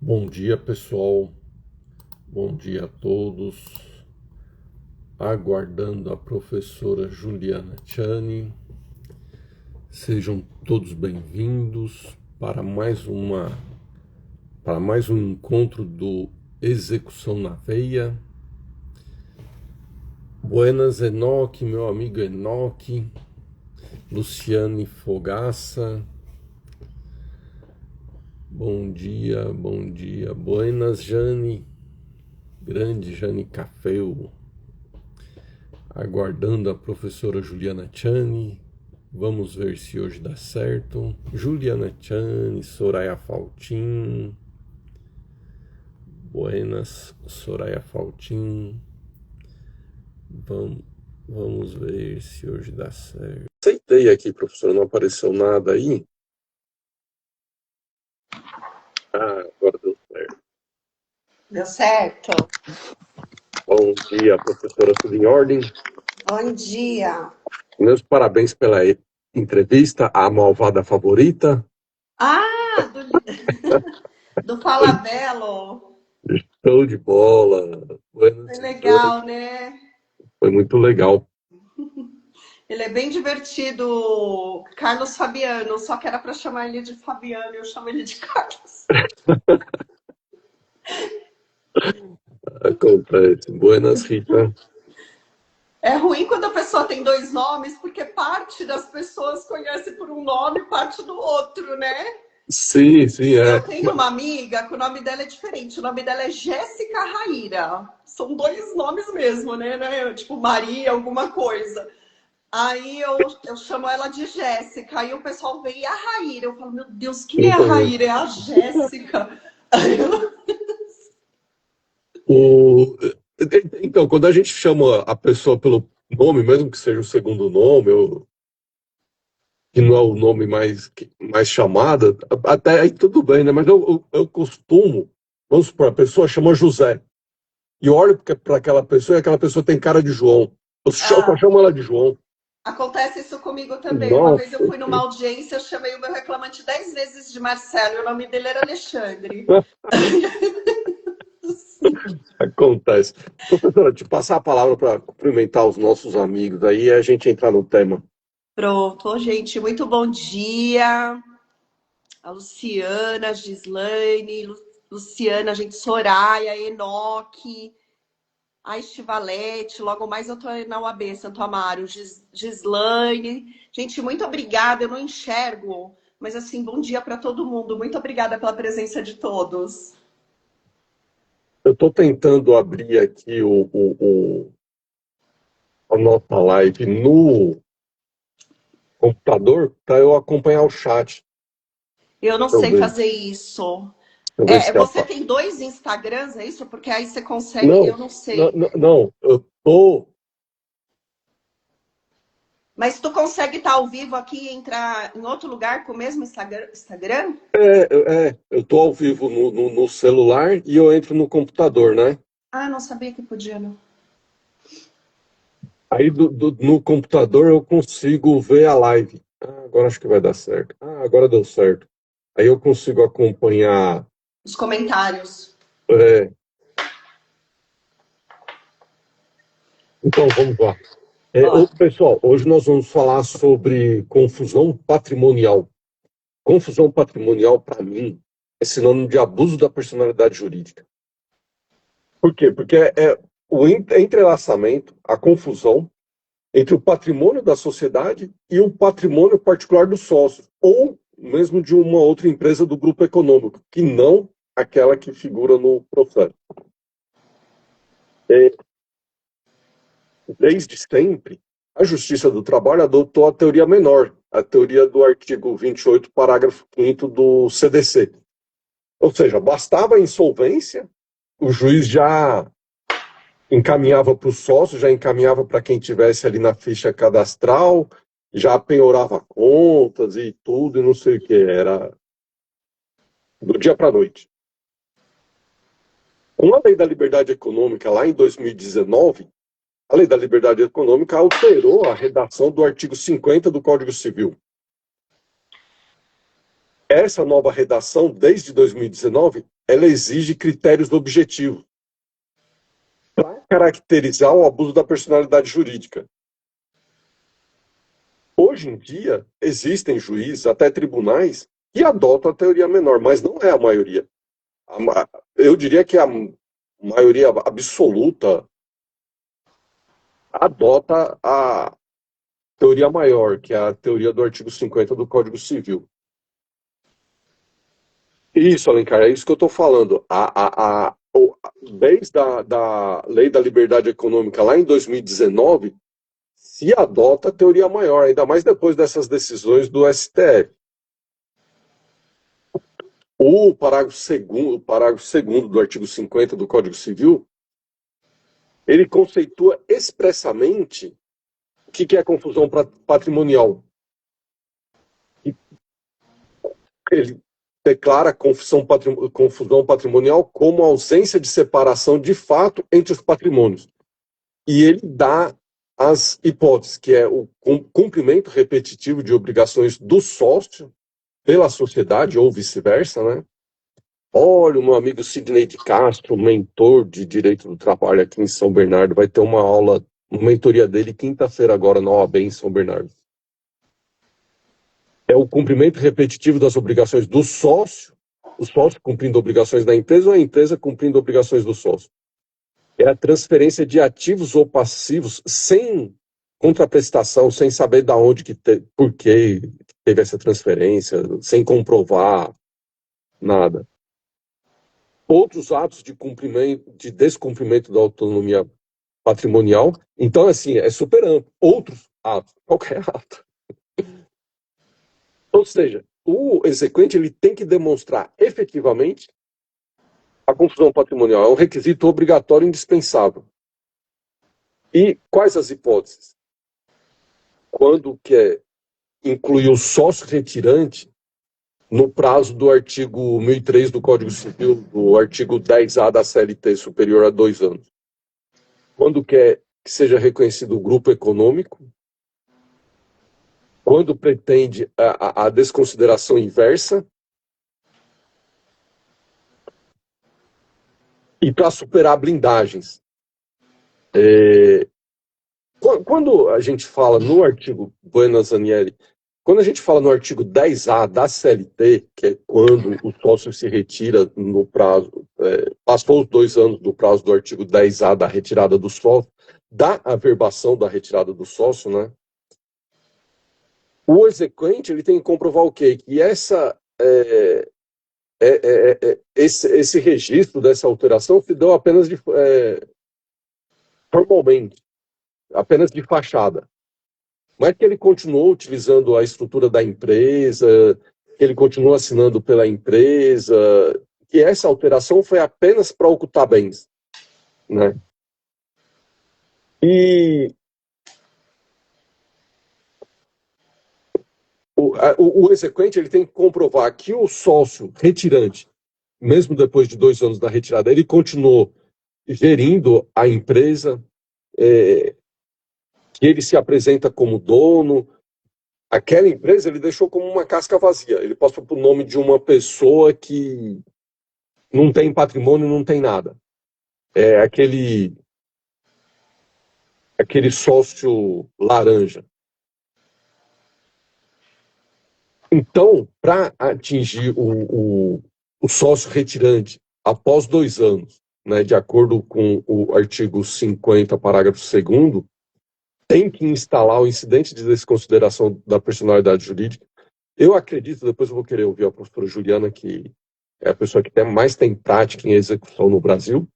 Bom dia, pessoal. Bom dia a todos. Aguardando a professora Juliana Chani. Sejam todos bem-vindos para mais um encontro do Execução na Veia. Buenas, Enoque, meu amigo Enoque, Luciane Fogaça. Bom dia, bom dia. Buenas, Jane, grande Jane Cafeu. Aguardando a professora Juliana Chani. Vamos ver se hoje dá certo. Juliana Chani, Soraya Faltin. Buenas, Soraya Faltin. Vamos ver se hoje dá certo. Aceitei aqui, professora, não apareceu nada aí. Agora deu certo. Deu certo? Bom dia, professora, tudo em ordem? Bom dia. Meus parabéns pela entrevista, a malvada favorita. Do Falabella. Show de bola. Foi legal, né? Foi muito legal. Ele é bem divertido, Carlos Fabiano, só que era para chamar ele de Fabiano, eu chamo ele de Carlos. Acontece. Buenas, Rita. É ruim quando a pessoa tem dois nomes, porque parte das pessoas conhece por um nome, parte do outro, né? Sim, Eu tenho uma amiga que o nome dela é diferente. O nome dela é Jéssica Raíra. São dois nomes mesmo, né? Tipo Maria, alguma coisa. Aí eu chamo ela de Jéssica. Aí o pessoal vem, e a Raíra? Eu falo, meu Deus, quem é a Raíra? É a Jéssica. Então, quando a gente chama a pessoa pelo nome, mesmo que seja o segundo nome, ou que não é o nome mais chamada, até aí tudo bem, né? Mas eu costumo, vamos supor, a pessoa chama José, e eu olho para aquela pessoa e aquela pessoa tem cara de João. Eu só chamo ela de João. Acontece isso comigo também. Uma vez eu Nossa. fui numa audiência, eu chamei o meu reclamante 10 vezes de Marcelo, e o nome dele era Alexandre. Acontece. Professora, te passar a palavra para cumprimentar os nossos amigos aí e a gente entrar no tema. Pronto, gente, muito bom dia. A Luciana, a Gislaine, Luciana, gente, Soraya, Enoque, a Estivalete, logo mais eu tô na UAB, Santo Amaro, Gislaine. Gente, muito obrigada, eu não enxergo, mas assim, bom dia para todo mundo. Muito obrigada pela presença de todos. Eu estou tentando abrir aqui a nossa live no computador para eu acompanhar o chat. Eu não sei fazer isso. Deixa eu ver se Você tem dois Instagrams, é isso? Porque aí você consegue, Não, eu não sei. não, eu tô. Mas tu consegue estar ao vivo aqui e entrar em outro lugar com o mesmo Instagram? Eu tô ao vivo no celular e eu entro no computador, né? Ah, não sabia que podia, não. Aí no computador eu consigo ver a live. Agora acho que vai dar certo. Agora deu certo. Aí eu consigo acompanhar. Os comentários. é, Então vamos lá. Bora. Pessoal, hoje nós vamos falar sobre confusão patrimonial. Confusão patrimonial, para mim, é sinônimo de abuso da personalidade jurídica. Por quê? Porque é o entrelaçamento, a confusão entre o patrimônio da sociedade e o patrimônio particular dos sócios, ou mesmo de uma outra empresa do grupo econômico, que não aquela que figura no processo. Desde sempre, a Justiça do Trabalho adotou a teoria menor, a teoria do artigo 28, parágrafo 5º do CDC. Ou seja, bastava a insolvência, o juiz já encaminhava para o sócio, já encaminhava para quem tivesse ali na ficha cadastral, já penhorava contas e tudo, e não sei o que, era do dia para a noite. Com a Lei da Liberdade Econômica, lá em 2019, a Lei da Liberdade Econômica alterou a redação do artigo 50 do Código Civil. Essa nova redação, desde 2019, ela exige critérios objetivos para caracterizar o abuso da personalidade jurídica. Hoje em dia, existem juízes, até tribunais, que adotam a teoria menor, mas não é a maioria. Eu diria que a maioria absoluta adota a teoria maior, que é a teoria do artigo 50 do Código Civil. Isso, Alencar, é isso que eu estou falando. Desde da Lei da Liberdade Econômica, lá em 2019, se adota a teoria maior, ainda mais depois dessas decisões do STF. O parágrafo segundo do artigo 50 do Código Civil, ele conceitua expressamente o que é confusão patrimonial. Ele declara confusão patrimonial como ausência de separação de fato entre os patrimônios. E ele dá as hipóteses, que é o cumprimento repetitivo de obrigações do sócio pela sociedade, ou vice-versa, né? Olha, o meu amigo Sidney de Castro, mentor de Direito do Trabalho aqui em São Bernardo, vai ter uma aula, uma mentoria dele quinta-feira agora na OAB em São Bernardo. É o cumprimento repetitivo das obrigações do sócio, o sócio cumprindo obrigações da empresa ou a empresa cumprindo obrigações do sócio. É a transferência de ativos ou passivos sem contraprestação, sem saber de onde por que teve essa transferência, sem comprovar nada. Outros atos de descumprimento da autonomia patrimonial. Então, assim, é super amplo. Outros atos, qualquer ato. Ou seja, o exequente ele tem que demonstrar efetivamente a confusão patrimonial. É um requisito obrigatório e indispensável. E quais as hipóteses? Quando quer incluir o sócio retirante no prazo do artigo 1003 do Código Civil, do artigo 10A da CLT, superior a 2 anos. Quando quer que seja reconhecido o grupo econômico, quando pretende a desconsideração inversa, e para superar blindagens. Quando a gente fala no artigo Buenas Anieri, quando a gente fala no artigo 10A da CLT, que é quando o sócio se retira no prazo, passou os 2 anos do prazo do artigo 10A da retirada do sócio, da averbação da retirada do sócio, né? O exequente ele tem que comprovar o quê? Que esse registro dessa alteração se deu apenas formalmente, apenas de fachada. Mas que ele continuou utilizando a estrutura da empresa, que ele continuou assinando pela empresa, que essa alteração foi apenas para ocultar bens, né? E o exequente ele tem que comprovar que o sócio retirante, mesmo depois de 2 anos da retirada, ele continuou gerindo a empresa, que ele se apresenta como dono. Aquela empresa ele deixou como uma casca vazia. Ele passou por nome de uma pessoa que não tem patrimônio, não tem nada. É aquele sócio laranja. Então, para atingir o sócio retirante após 2 anos, né, de acordo com o artigo 50, parágrafo 2º, tem que instalar o incidente de desconsideração da personalidade jurídica. Eu acredito, depois eu vou querer ouvir a professora Juliana, que é a pessoa que mais tem prática em execução no Brasil.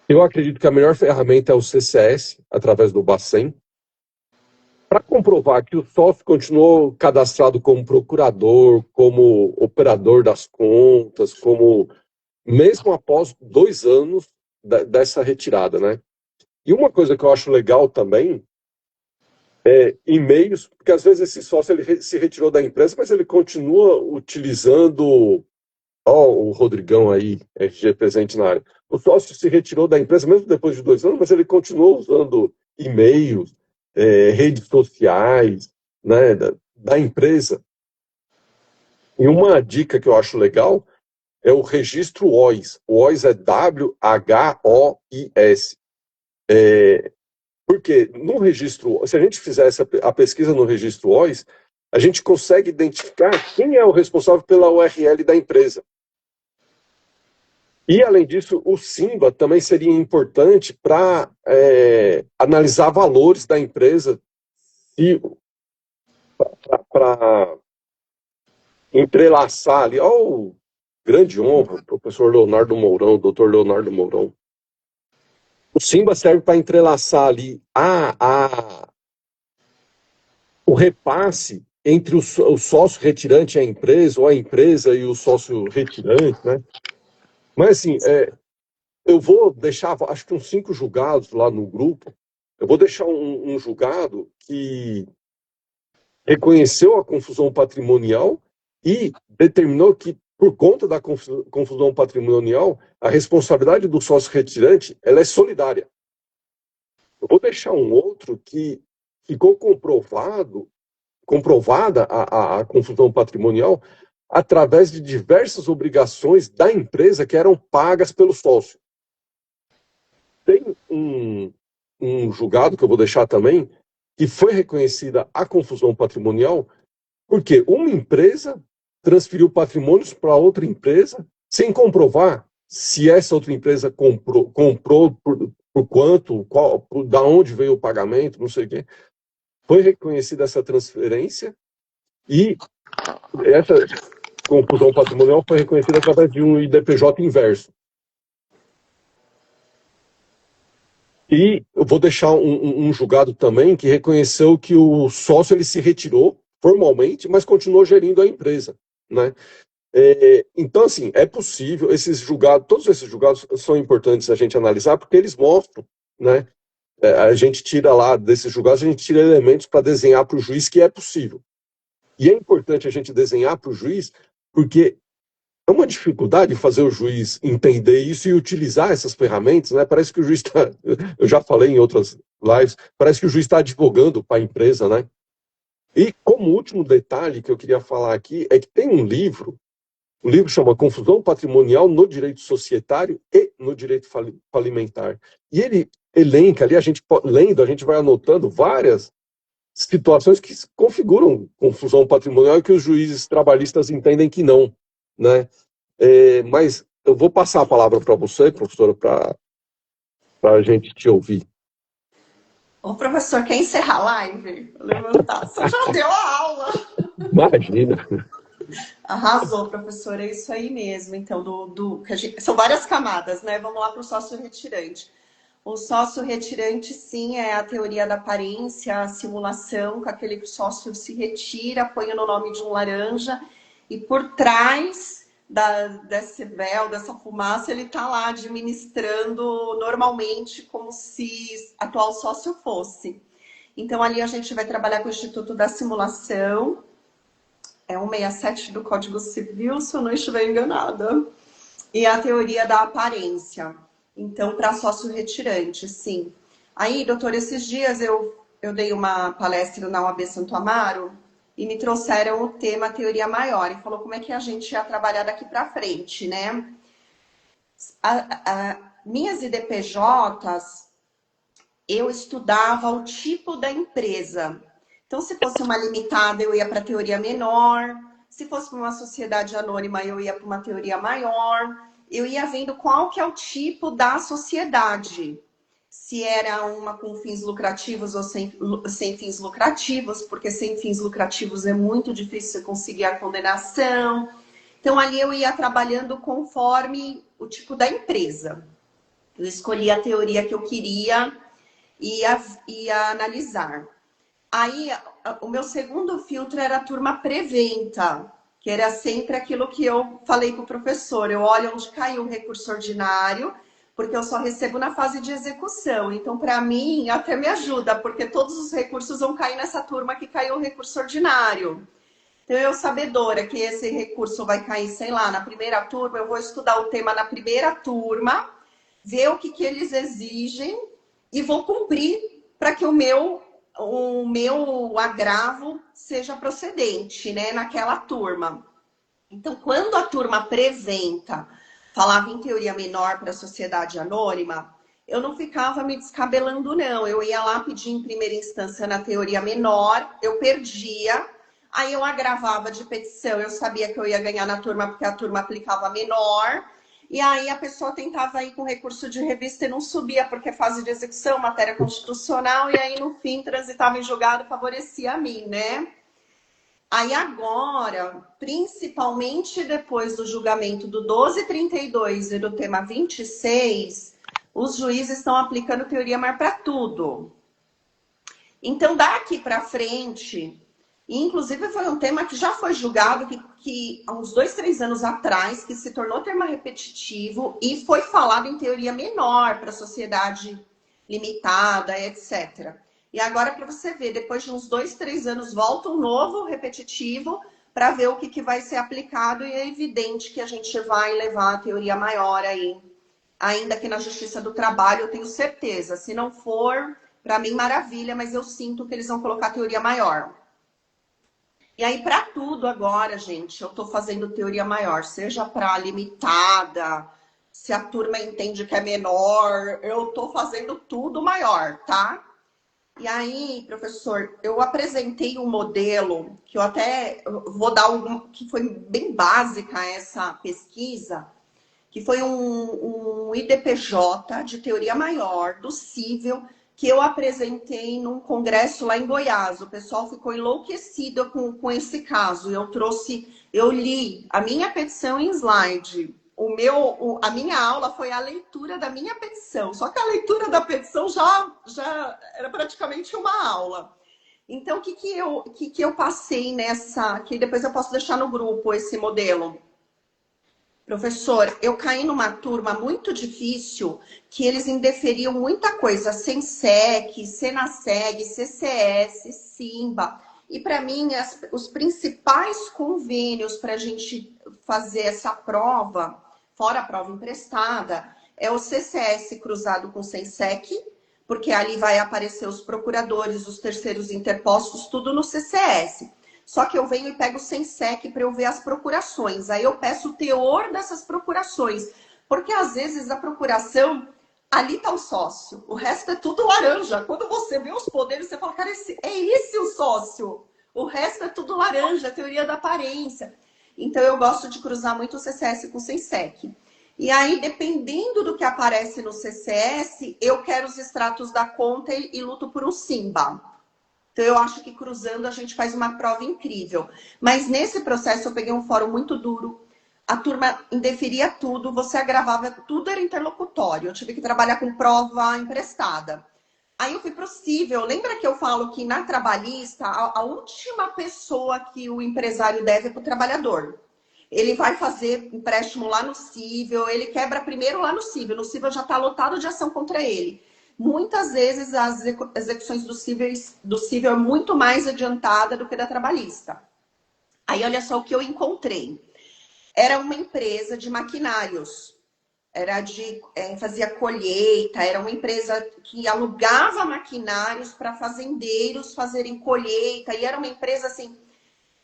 Eu acredito que a melhor ferramenta é o CCS, através do Bacen, para comprovar que o sócio continuou cadastrado como procurador, como operador das contas, mesmo após 2 anos dessa retirada, né? E uma coisa que eu acho legal também é e-mails, porque às vezes esse sócio ele se retirou da empresa, mas ele continua utilizando, o Rodrigão aí, RG presente na área. O sócio se retirou da empresa, mesmo depois de 2 anos, mas ele continuou usando e-mails, redes sociais, né, da empresa. E uma dica que eu acho legal é o registro OIS. O OIS é WHOIS. Porque no registro, se a gente fizer a pesquisa no registro OIS, a gente consegue identificar quem é o responsável pela URL da empresa. E, além disso, o SIMBA também seria importante para analisar valores da empresa e para entrelaçar ali. Olha o grande honra, professor Leonardo Mourão, doutor Leonardo Mourão. O SIMBA serve para entrelaçar ali o repasse entre o sócio retirante e a empresa, ou a empresa e o sócio retirante, né? Mas, assim, eu vou deixar, acho que uns 5 julgados lá no grupo. Eu vou deixar um julgado que reconheceu a confusão patrimonial e determinou que, por conta da confusão patrimonial, a responsabilidade do sócio retirante ela é solidária. Eu vou deixar um outro que ficou comprovada a confusão patrimonial através de diversas obrigações da empresa que eram pagas pelo sócio. Tem um julgado que eu vou deixar também, que foi reconhecida a confusão patrimonial, porque uma empresa transferiu patrimônios para outra empresa sem comprovar se essa outra empresa comprou por quanto, da onde veio o pagamento, não sei o quê. Foi reconhecida essa transferência e essa confusão patrimonial foi reconhecida através de um IDPJ inverso. E eu vou deixar um julgado também que reconheceu que o sócio ele se retirou formalmente, mas continuou gerindo a empresa, né? Então, assim, é possível, todos esses julgados são importantes a gente analisar, porque eles mostram, né? A gente tira lá desses julgados, a gente tira elementos para desenhar para o juiz que é possível. E é importante a gente desenhar para o juiz, porque é uma dificuldade fazer o juiz entender isso e utilizar essas ferramentas, né? Parece que o juiz está, eu já falei em outras lives, parece que o juiz está advogando para a empresa, né? E como último detalhe que eu queria falar aqui é que tem um livro chama Confusão Patrimonial no Direito Societário e no Direito Falimentar. E ele elenca ali, lendo, a gente vai anotando várias situações que configuram confusão patrimonial e que os juízes trabalhistas entendem que não, né? Mas eu vou passar a palavra para você, professora, para a gente te ouvir. Ô, professor, quer encerrar a live? Levantar. Você já deu a aula. Imagina. Arrasou, professor, é isso aí mesmo. Então, são várias camadas, né? Vamos lá para o sócio retirante. O sócio retirante, sim, é a teoria da aparência, a simulação, com aquele que o sócio se retira, põe no nome de um laranja, e por trás desse véu, dessa fumaça, ele está lá administrando normalmente como se atual sócio fosse. Então, ali a gente vai trabalhar com o Instituto da Simulação, é 167 do Código Civil, se eu não estiver enganada. E a teoria da aparência. Então, para sócio retirante, sim. Aí, doutor, esses dias eu dei uma palestra na UAB Santo Amaro e me trouxeram o tema teoria maior. E falou como é que a gente ia trabalhar daqui para frente, né? Minhas IDPJs, eu estudava o tipo da empresa. Então, se fosse uma limitada, eu ia para a teoria menor. Se fosse para uma sociedade anônima, eu ia para uma teoria maior. Eu ia vendo qual que é o tipo da sociedade. Se era uma com fins lucrativos ou sem fins lucrativos, porque sem fins lucrativos é muito difícil conseguir a condenação. Então, ali eu ia trabalhando conforme o tipo da empresa. Eu escolhi a teoria que eu queria e ia analisar. Aí, o meu segundo filtro era a turma preventa, que era sempre aquilo que eu falei para o professor. Eu olho onde caiu o recurso ordinário, porque eu só recebo na fase de execução. Então, para mim, até me ajuda, porque todos os recursos vão cair nessa turma que caiu o recurso ordinário. Então, eu sabedora que esse recurso vai cair, sei lá, na primeira turma, eu vou estudar o tema na primeira turma, ver o que eles exigem e vou cumprir para que o meu agravo seja procedente, né, naquela turma. Então, quando a turma apresenta, falava em teoria menor para a sociedade anônima, eu não ficava me descabelando, não. Eu ia lá pedir em primeira instância na teoria menor, eu perdia, aí eu agravava de petição, eu sabia que eu ia ganhar na turma porque a turma aplicava menor, e aí a pessoa tentava ir com recurso de revista e não subia, porque é fase de execução, matéria constitucional, e aí no fim transitava em julgado, favorecia a mim, né? Aí agora, principalmente depois do julgamento do 1232 e do tema 26, os juízes estão aplicando teoria mar para tudo. Então, daqui para frente, e inclusive foi um tema que já foi julgado, que há uns 2, 3 anos atrás, que se tornou tema repetitivo e foi falado em teoria menor para a sociedade limitada, etc. E agora, para você ver, depois de uns 2, 3 anos, volta um novo repetitivo para ver o que vai ser aplicado, e é evidente que a gente vai levar a teoria maior aí, ainda que na Justiça do Trabalho, eu tenho certeza. Se não for, para mim, maravilha, mas eu sinto que eles vão colocar teoria maior. E aí, para tudo agora, gente, eu estou fazendo teoria maior, seja para limitada, se a turma entende que é menor, eu estou fazendo tudo maior, tá? E aí, professor, eu apresentei um modelo que eu até vou dar que foi bem básica essa pesquisa, que foi um IDPJ de teoria maior do Cível, que eu apresentei num congresso lá em Goiás. O pessoal ficou enlouquecido com esse caso. Eu li a minha petição em slide. A minha aula foi a leitura da minha petição. Só que a leitura da petição já era praticamente uma aula. Então, o que eu passei nessa... Que depois eu posso deixar no grupo esse modelo. Professor, eu caí numa turma muito difícil, que eles indeferiam muita coisa, Sensec, Senaseg, CCS, Simba. E para mim, os principais convênios para a gente fazer essa prova, fora a prova emprestada, é o CCS cruzado com Sensec, porque ali vai aparecer os procuradores, os terceiros interpostos, tudo no CCS. Só que eu venho e pego o Sensec para eu ver as procurações. Aí eu peço o teor dessas procurações. Porque às vezes a procuração, ali está o sócio. O resto é tudo laranja. Quando você vê os poderes, você fala, cara, é esse o sócio. O resto é tudo laranja, a teoria da aparência. Então eu gosto de cruzar muito o CCS com o Sensec. E aí, dependendo do que aparece no CCS, eu quero os extratos da conta e luto por um Simba. Então, eu acho que cruzando a gente faz uma prova incrível. Mas nesse processo eu peguei um fórum muito duro. A turma indeferia tudo, você agravava, tudo era interlocutório. Eu tive que trabalhar com prova emprestada. Aí eu fui para o Cível. Lembra que eu falo que na trabalhista, a última pessoa que o empresário deve é para o trabalhador. Ele vai fazer empréstimo lá no Cível, ele quebra primeiro lá no Cível. No Cível já está lotado de ação contra ele. Muitas vezes as execuções do cível é muito mais adiantada do que da trabalhista. Aí olha só o que eu encontrei. Era uma empresa de maquinários. Fazia colheita, era uma empresa que alugava maquinários para fazendeiros fazerem colheita. E era uma empresa assim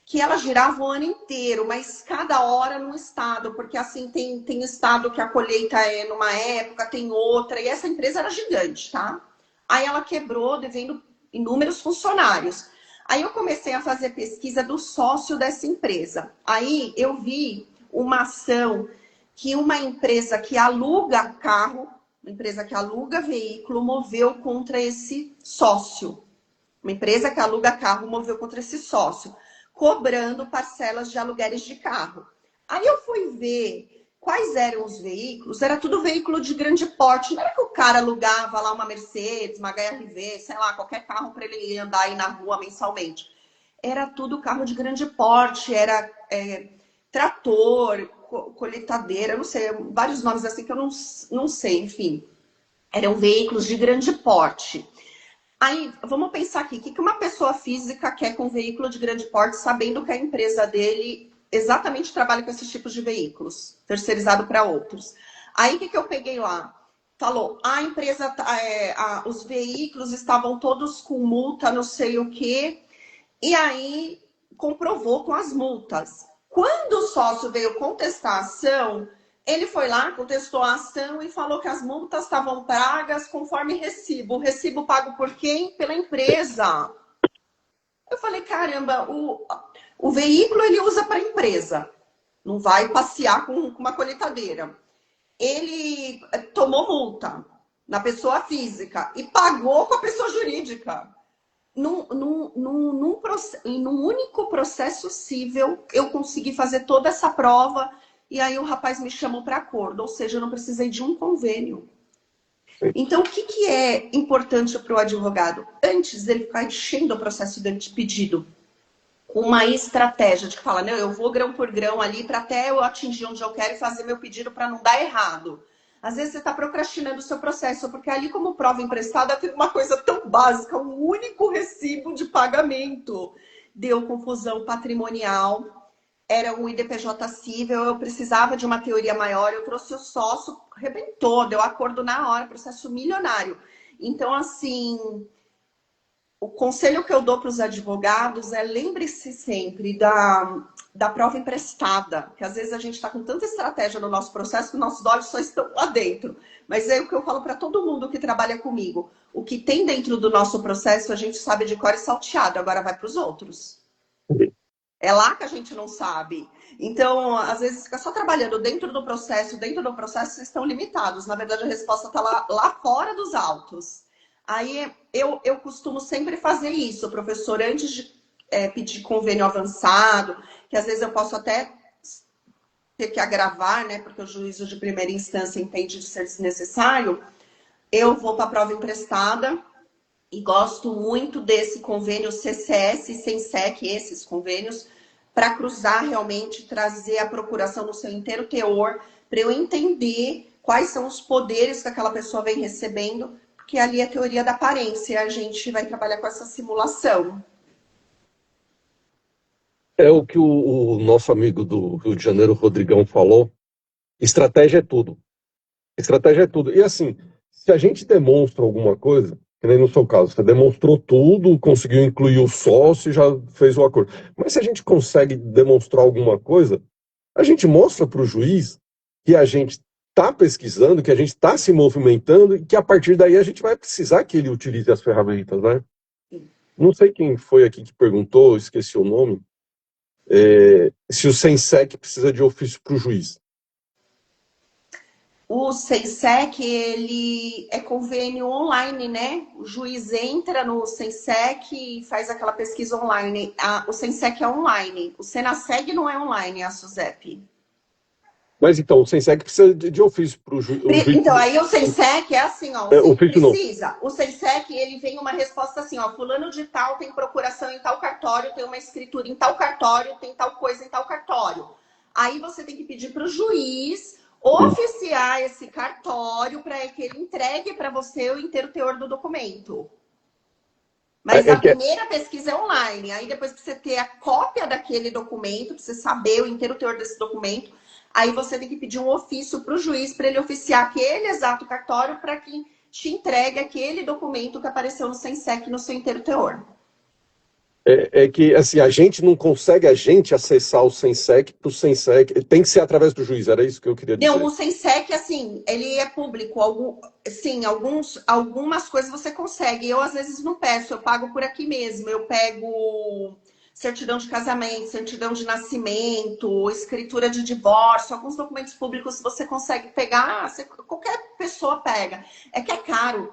que ela girava o ano inteiro, mas cada hora num estado, porque assim tem estado que a colheita é numa época, tem outra, e essa empresa era gigante, tá? Aí ela quebrou devendo inúmeros funcionários. Aí eu comecei a fazer pesquisa do sócio dessa empresa. Aí eu vi uma ação que uma empresa que aluga carro, uma empresa que aluga veículo, moveu contra esse sócio. Uma empresa que aluga carro moveu contra esse sócio, cobrando parcelas de aluguéis de carro. Aí eu fui ver quais eram os veículos, era tudo veículo de grande porte. Não era que o cara alugava lá uma Mercedes, uma HRV, sei lá, qualquer carro para ele andar aí na rua mensalmente. Era tudo carro de grande porte, era trator, colheitadeira, não sei, vários nomes assim que eu não sei, enfim. Eram veículos de grande porte. Aí, vamos pensar aqui, o que uma pessoa física quer com um veículo de grande porte, sabendo que a empresa dele exatamente trabalha com esses tipos de veículos, terceirizado para outros. Aí, o que eu peguei lá? Falou, a empresa, os veículos estavam todos com multa, não sei o quê, e aí comprovou com as multas. Quando o sócio veio contestar a ação, ele foi lá, contestou a ação e falou que as multas estavam pagas conforme recibo. O recibo pago por quem? Pela empresa. Eu falei, caramba, o veículo ele usa para a empresa. Não vai passear com uma colheitadeira. Ele tomou multa na pessoa física e pagou com a pessoa jurídica. Num único processo cível, eu consegui fazer toda essa prova e aí o rapaz me chamou para acordo, ou seja, eu não precisei de um convênio. Então, o que é importante para o advogado? Antes dele ficar enchendo o processo de pedido, uma estratégia de que fala, não, eu vou grão por grão ali para até eu atingir onde eu quero e fazer meu pedido para não dar errado. Às vezes você está procrastinando o seu processo, porque ali como prova emprestada tem uma coisa tão básica, um único recibo de pagamento. Deu confusão patrimonial, era um IDPJ cível, eu precisava de uma teoria maior, eu trouxe o sócio, arrebentou, deu acordo na hora, processo milionário. Então, assim, o conselho que eu dou para os advogados é lembre-se sempre da prova emprestada, que às vezes a gente está com tanta estratégia no nosso processo que nossos olhos só estão lá dentro. Mas é o que eu falo para todo mundo que trabalha comigo. O que tem dentro do nosso processo a gente sabe de cor e salteado, agora vai para os outros. É lá que a gente não sabe. Então, às vezes, fica só trabalhando dentro do processo, vocês estão limitados. Na verdade, a resposta está lá fora dos autos. Aí, eu costumo sempre fazer isso, professor, antes de pedir convênio avançado, que às vezes eu posso até ter que agravar, né, porque o juízo de primeira instância entende de ser desnecessário, eu vou para a prova emprestada e gosto muito desse convênio CCS e SENSEC, esses convênios, para cruzar realmente, trazer a procuração no seu inteiro teor, para eu entender quais são os poderes que aquela pessoa vem recebendo, porque ali é a teoria da aparência, a gente vai trabalhar com essa simulação. É o que o nosso amigo do Rio de Janeiro, Rodrigão, falou. Estratégia é tudo. Estratégia é tudo. E assim, se a gente demonstra alguma coisa, que nem no seu caso, você demonstrou tudo, conseguiu incluir o sócio e já fez o acordo. Mas se a gente consegue demonstrar alguma coisa, a gente mostra para o juiz que a gente está pesquisando, que a gente está se movimentando e que a partir daí a gente vai precisar que ele utilize as ferramentas, né? Não sei quem foi aqui que perguntou, esqueci o nome, se o SENSEC precisa de ofício para o juiz. O SENSEC, ele é convênio online, né? O juiz entra no SENSEC e faz aquela pesquisa online. O SENSEC é online. O SENASSEG não é online, é a SUSEP. Mas então, o SENSEC precisa de ofício para o juiz. Então, aí o SENSEC é assim, ó. O precisa. O SENSEC, ele vem uma resposta assim, ó. Fulano de tal tem procuração em tal cartório, tem uma escritura em tal cartório, tem tal coisa em tal cartório. Aí você tem que pedir para o juiz oficiar esse cartório para que ele entregue para você o inteiro teor do documento. Mas a primeira pesquisa é online. Aí depois que você ter a cópia daquele documento, para você saber o inteiro teor desse documento, aí você tem que pedir um ofício para o juiz para ele oficiar aquele exato cartório para que te entregue aquele documento que apareceu no SENSEC no seu inteiro teor. É que assim, a gente não consegue acessar o SENSEC para o SENSEC, tem que ser através do juiz, era isso que eu queria dizer. Não, o SENSEC, assim, ele é público, sim, algumas coisas você consegue, eu às vezes não peço, eu pago por aqui mesmo, eu pego certidão de casamento, certidão de nascimento, escritura de divórcio, alguns documentos públicos você consegue pegar, qualquer pessoa pega, é que é caro.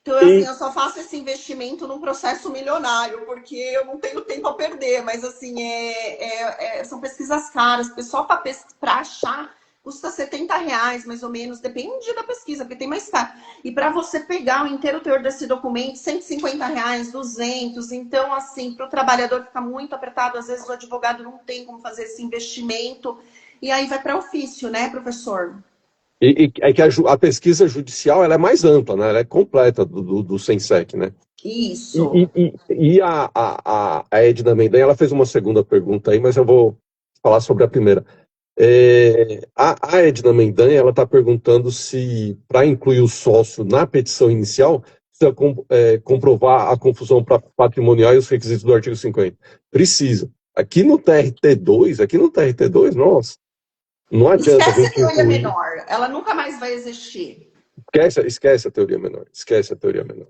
Então, assim, eu só faço esse investimento num processo milionário, porque eu não tenho tempo a perder, mas, assim, são pesquisas caras. O pessoal, para achar, custa R$70, mais ou menos, depende da pesquisa, porque tem mais caro. E para você pegar o inteiro teor desse documento, R$150, 200. Então, assim, para o trabalhador ficar muito apertado, às vezes o advogado não tem como fazer esse investimento, e aí vai para ofício, né, professor? É que a pesquisa judicial ela é mais ampla, né? Ela é completa do SENSEC, né? Isso. E a Edna Mendanha, ela fez uma segunda pergunta aí, mas eu vou falar sobre a primeira. A Edna Mendanha, ela está perguntando se, para incluir o sócio na petição inicial, precisa comprovar a confusão patrimonial e os requisitos do artigo 50. Precisa. Aqui no TRT2, nossa, não adianta a Esquece a gente teoria incluir. menor, ela nunca mais vai existir. Esquece a teoria menor. Esquece a teoria menor.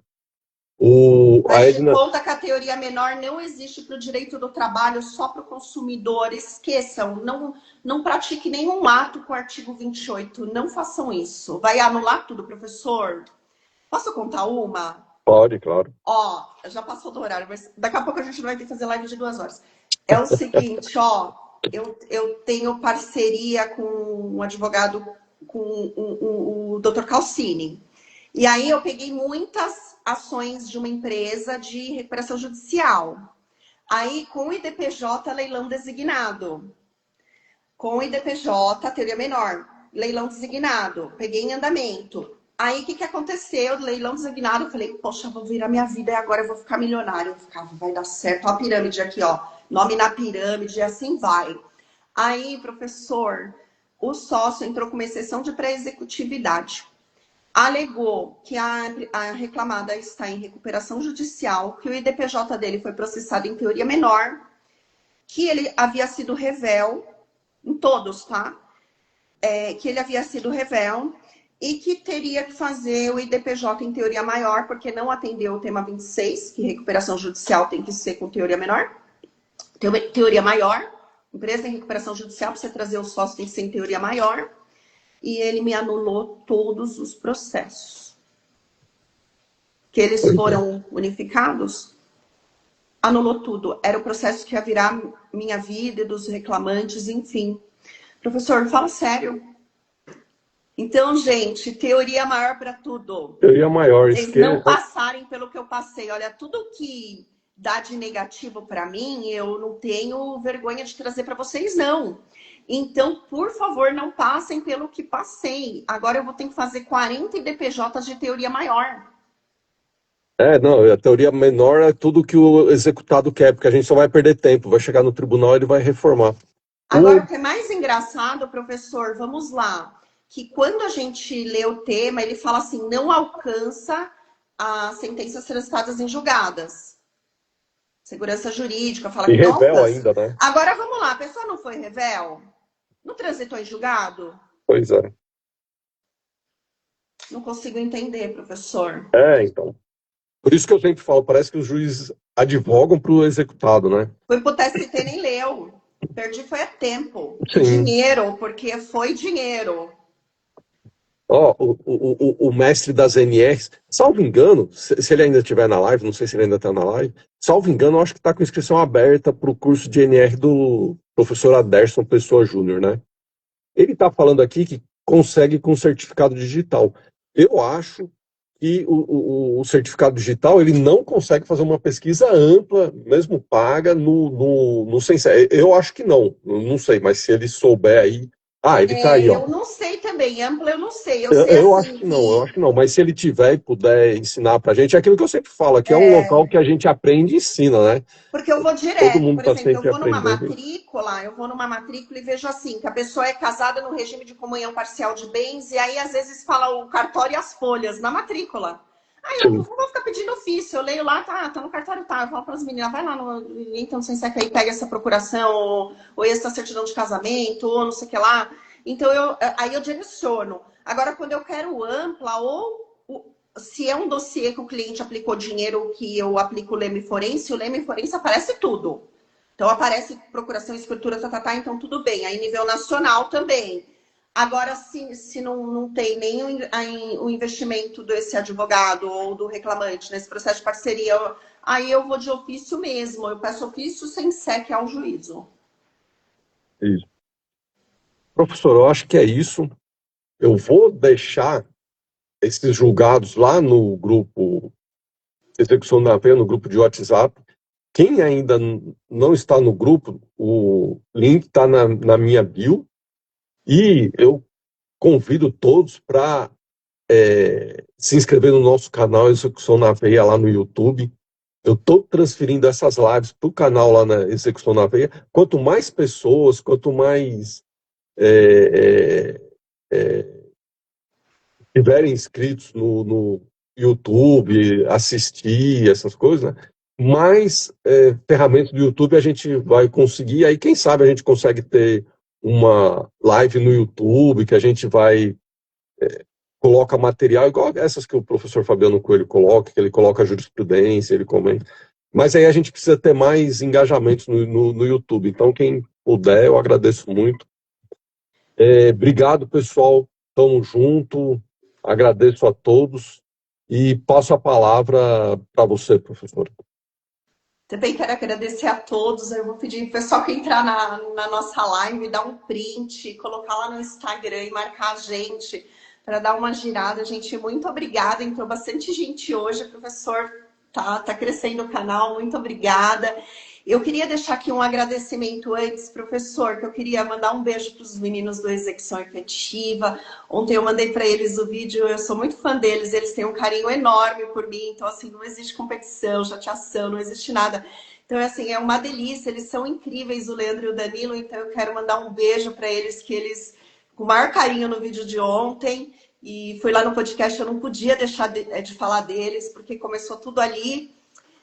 A Faz de Edna, conta que a teoria menor não existe para o direito do trabalho, só para o consumidor. Esqueçam, não pratique nenhum ato com o artigo 28. Não façam isso. Vai anular tudo, professor? Posso contar uma? pode, claro. Ó, já passou do horário, mas daqui a pouco a gente vai ter que fazer live de 2 horas. É o seguinte, ó, eu tenho parceria com um advogado, com o Dr. Calcini. E aí eu peguei muitas ações de uma empresa de recuperação judicial. Aí, com o IDPJ, leilão designado. Com o IDPJ, teoria menor, leilão designado. Peguei em andamento. Aí, o que aconteceu? Leilão designado, eu falei, poxa, vou virar minha vida e agora eu vou ficar milionário. Eu ficava, vai dar certo. Ó a pirâmide aqui, ó. Nome na pirâmide, e assim vai. Aí, professor, o sócio entrou com uma exceção de pré-executividade. Alegou que a reclamada está em recuperação judicial, que o IDPJ dele foi processado em teoria menor, que ele havia sido revel, em todos, tá? Que ele havia sido revel e que teria que fazer o IDPJ em teoria maior, porque não atendeu o tema 26, que recuperação judicial tem que ser com teoria menor. Teoria maior, empresa em recuperação judicial, para você trazer o sócio tem que ser em teoria maior. E ele me anulou todos os processos. Que eles foram unificados, anulou tudo. Era o processo que ia virar minha vida, dos reclamantes, enfim. Professor, fala sério. Então, gente, teoria maior para tudo. Teoria maior. Vocês não passarem pelo que eu passei. Olha, tudo que dá de negativo para mim, eu não tenho vergonha de trazer para vocês, não. Então, por favor, não passem pelo que passei. Agora eu vou ter que fazer 40 IDPJs de teoria maior. Não, a teoria menor é tudo que o executado quer, porque a gente só vai perder tempo, vai chegar no tribunal e ele vai reformar. Agora, o que é mais engraçado, professor, vamos lá, que quando a gente lê o tema, ele fala assim, não alcança as sentenças transitadas em julgadas. Segurança jurídica, fala E que não revel alcança. ainda, né? Agora, vamos lá, a pessoa não foi revel? Não transitou em julgado? Pois é. Não consigo entender, professor. Então. Por isso que eu sempre falo, parece que os juízes advogam para o executado, né? Foi pro TST, nem leu. Perdi foi a tempo. Sim. E dinheiro, porque foi dinheiro. Ó, o mestre das NRs, salvo engano, se ele ainda estiver na live, não sei se ele ainda está na live, salvo engano, eu acho que está com inscrição aberta para o curso de NR do professor Aderson Pessoa Júnior, né? Ele está falando aqui que consegue com certificado digital. Eu acho que o certificado digital ele não consegue fazer uma pesquisa ampla, mesmo paga, no Sense. Eu acho que não sei, mas se ele souber aí. Ele está aí, ó. Eu não sei também, ampla eu não sei. Eu sei assim, acho que não, eu acho que não. Mas se ele tiver e puder ensinar pra gente, é aquilo que eu sempre falo, aqui é um local que a gente aprende e ensina, né? Porque eu vou Todo direto, mundo por tá exemplo, sempre aprendendo. eu vou numa matrícula e vejo assim, que a pessoa é casada no regime de comunhão parcial de bens, e aí às vezes fala o cartório e as folhas na matrícula. Aí eu não vou ficar pedindo ofício, eu leio lá, tá no cartório, tá. Eu falo para as meninas, vai lá no então sem ser que aí pega essa procuração, ou essa certidão de casamento, ou não sei o que lá. Então aí eu direciono. Agora, quando eu quero ampla, se é um dossiê que o cliente aplicou dinheiro, que eu aplico o leme forense, o leme forense aparece tudo. Então, aparece procuração, escritura, então tudo bem. Aí, nível nacional também. Agora, se não tem nem o investimento desse advogado ou do reclamante nesse processo de parceria, aí eu vou de ofício mesmo. Eu peço ofício sem SEC ao juízo. Isso. Professor, eu acho que é isso. Eu vou deixar esses julgados lá no grupo Execução da Pena, no grupo de WhatsApp. Quem ainda não está no grupo, o link está na minha bio. E eu convido todos para se inscrever no nosso canal Execução na Veia lá no YouTube. Eu estou transferindo essas lives para o canal lá na Execução na Veia. Quanto mais pessoas, quanto mais tiverem inscritos no YouTube, assistir, essas coisas, né, mais ferramentas do YouTube a gente vai conseguir. Aí, quem sabe, a gente consegue ter uma live no YouTube, que a gente vai coloca material, igual essas que o professor Fabiano Coelho coloca, que ele coloca jurisprudência, ele comenta. Mas aí a gente precisa ter mais engajamentos no YouTube. Então, quem puder, eu agradeço muito. Obrigado, pessoal. Tamo junto. Agradeço a todos. E passo a palavra para você, professor. Também quero agradecer a todos. Eu vou pedir para o pessoal que entrar na nossa live, dar um print, colocar lá no Instagram e marcar a gente para dar uma girada. Gente, muito obrigada. Entrou bastante gente hoje, professor. Tá crescendo o canal. Muito obrigada. Eu queria deixar aqui um agradecimento antes, professor, que eu queria mandar um beijo para os meninos do Execução Efetiva. Ontem eu mandei para eles o vídeo, eu sou muito fã deles, eles têm um carinho enorme por mim, então assim, não existe competição, chateação, não existe nada. Então, assim, é uma delícia, eles são incríveis, o Leandro e o Danilo, então eu quero mandar um beijo para eles, que eles, com o maior carinho no vídeo de ontem, e fui lá no podcast, eu não podia deixar de falar deles, porque começou tudo ali.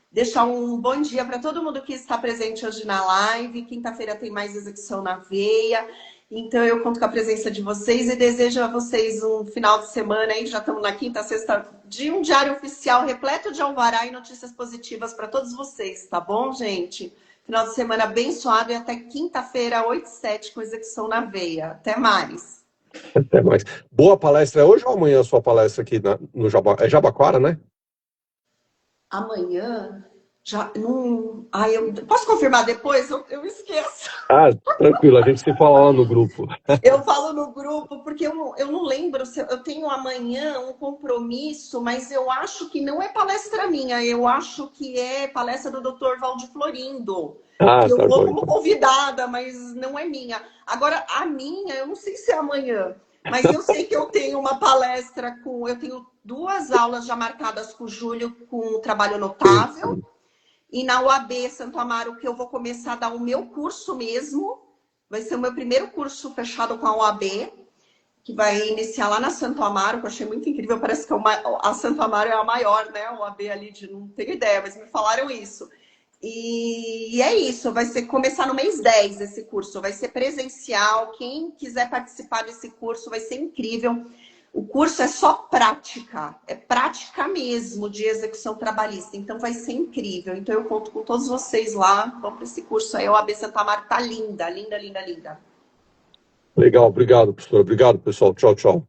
Deixar um bom dia para todo mundo que está presente hoje na live. Quinta-feira tem mais Execução na Veia. Então, eu conto com a presença de vocês e desejo a vocês um final de semana aí, já estamos na quinta, sexta, de um diário oficial repleto de alvará e notícias positivas para todos vocês, tá bom, gente? Final de semana abençoado e até quinta-feira, 8h07, com Execução na Veia. Até mais. Até mais. Boa palestra. É hoje ou amanhã a sua palestra aqui no Jabaquara, né? Amanhã, já não. Ai, eu posso confirmar depois? Eu esqueço. Ah, tranquilo, a gente se fala lá no grupo. Eu falo no grupo porque eu não lembro se eu tenho amanhã um compromisso, mas eu acho que não é palestra minha, eu acho que é palestra do Dr. Valdir Florindo. Ah, Que eu tá vou bom, como então. convidada, mas não é minha. Agora, a minha, eu não sei se é amanhã, mas eu sei que eu tenho uma palestra eu tenho 2 aulas já marcadas com o Júlio com o Trabalho Notável. E na UAB Santo Amaro, que eu vou começar a dar o meu curso mesmo. Vai ser o meu primeiro curso fechado com a UAB, que vai iniciar lá na Santo Amaro, que eu achei muito incrível. Parece que a Santo Amaro é a maior, né? A UAB ali, não tenho ideia, mas me falaram isso. E é isso, começar no mês 10 esse curso. Vai ser presencial. Quem quiser participar desse curso vai ser incrível. O curso é só prática, é prática mesmo de execução trabalhista, então vai ser incrível. Então eu conto com todos vocês lá, vamos para esse curso aí, a OAB Santa Marta tá linda, linda, linda, linda. Legal, obrigado, professor. Obrigado, pessoal. Tchau, tchau.